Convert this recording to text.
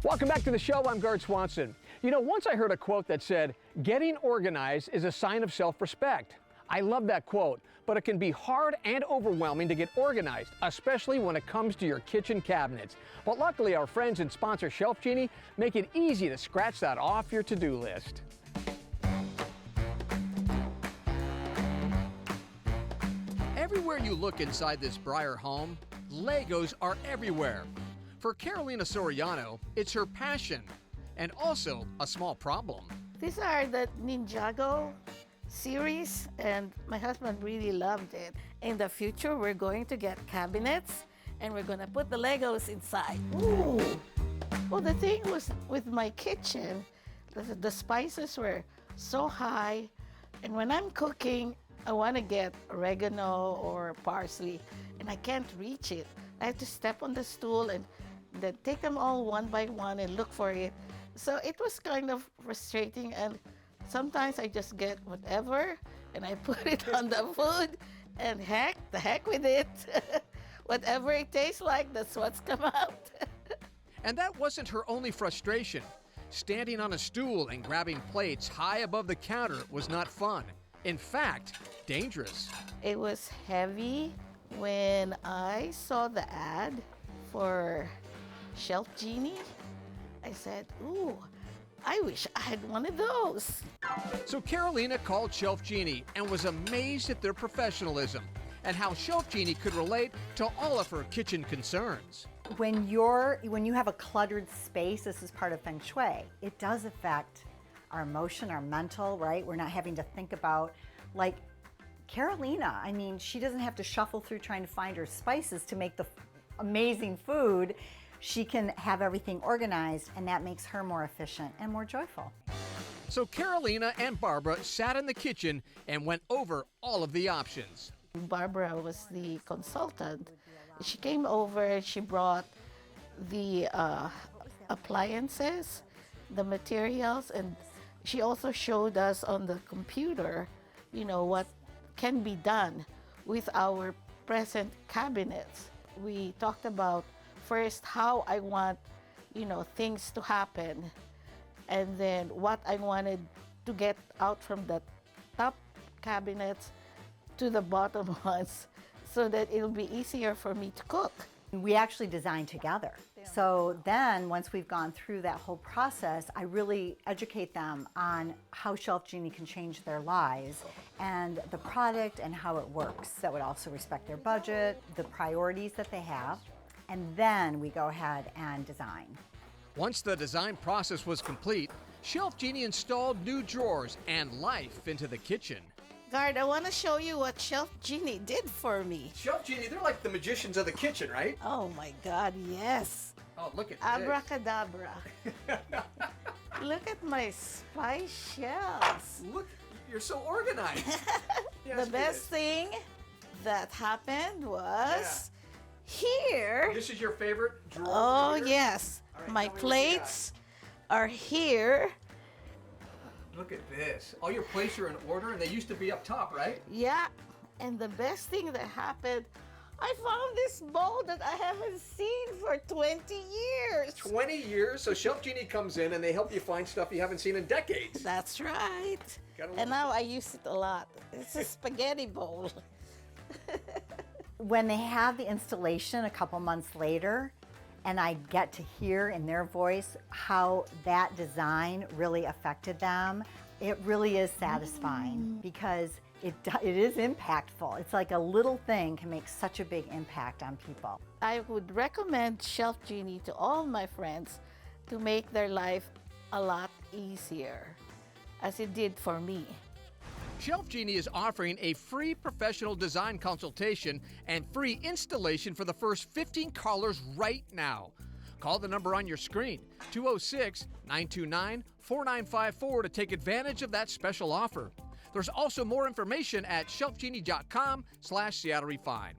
Welcome back to the show. I'm Gart Swanson. You know, once I heard a quote that said, "Getting organized is a sign of self-respect." I love that quote, but it can be hard and overwhelming to get organized, especially when it comes to your kitchen cabinets. But luckily, our friends and sponsor ShelfGenie make it easy to scratch that off your to-do list. Everywhere you look inside this Breyer home, Legos are everywhere. For Carolina Soriano, it's her passion and also a small problem. These are the Ninjago series, and my husband really loved it. In the future, we're going to get cabinets and we're going to put the Legos inside. Ooh. Well, the thing was with my kitchen, the spices were so high, and when I'm cooking, I want to get oregano or parsley, and I can't reach it. I have to step on the stool and then take them all one by one and look for it. So it was kind of frustrating, and sometimes I just get whatever and I put it on the food, and the heck with it. Whatever it tastes like, that's what's come out. And that wasn't her only frustration. Standing on a stool and grabbing plates high above the counter was not fun. In fact, dangerous. It was heavy. When I saw the ad for ShelfGenie, I said, ooh, I wish I had one of those. So Carolina called ShelfGenie and was amazed at their professionalism and how ShelfGenie could relate to all of her kitchen concerns. When you have a cluttered space, this is part of Feng Shui, it does affect our emotion, our mental, right? We're not having to think about, like Carolina, I mean, she doesn't have to shuffle through trying to find her spices to make the amazing food. She can have everything organized, and that makes her more efficient and more joyful. So Carolina and Barbara sat in the kitchen and went over all of the options. Barbara was the consultant. She came over, she brought the appliances, the materials, and she also showed us on the computer, what can be done with our present cabinets. We talked about first how I want, things to happen, and then what I wanted to get out from the top cabinets to the bottom ones so that it'll be easier for me to cook. We actually designed together. So then once we've gone through that whole process, I really educate them on how ShelfGenie can change their lives and the product and how it works. That would also respect their budget, the priorities that they have, and then we go ahead and design. Once the design process was complete, ShelfGenie installed new drawers and life into the kitchen. Gard, I want to show you what ShelfGenie did for me. ShelfGenie, they're like the magicians of the kitchen, right? Oh my God, yes. Oh, look at Abracadabra. Look at my spice shelves. Look, you're so organized. Yes, the best thing that happened was here. This is your favorite drawer? Oh, yes. Right, my plates are here. Look at this. All your plates are in order, and they used to be up top, right? Yeah. And the best thing that happened, I found this bowl that I haven't seen for 20 years. 20 years? So ShelfGenie comes in and they help you find stuff you haven't seen in decades. That's right. And now I use it a lot. It's a spaghetti bowl. When they have the installation a couple months later, and I get to hear in their voice how that design really affected them, it really is satisfying because it is impactful. It's like a little thing can make such a big impact on people. I would recommend ShelfGenie to all my friends to make their life a lot easier, as it did for me. ShelfGenie is offering a free professional design consultation and free installation for the first 15 callers right now. Call the number on your screen, 206-929-4954, to take advantage of that special offer. There's also more information at shelfgenie.com/SeattleRefine.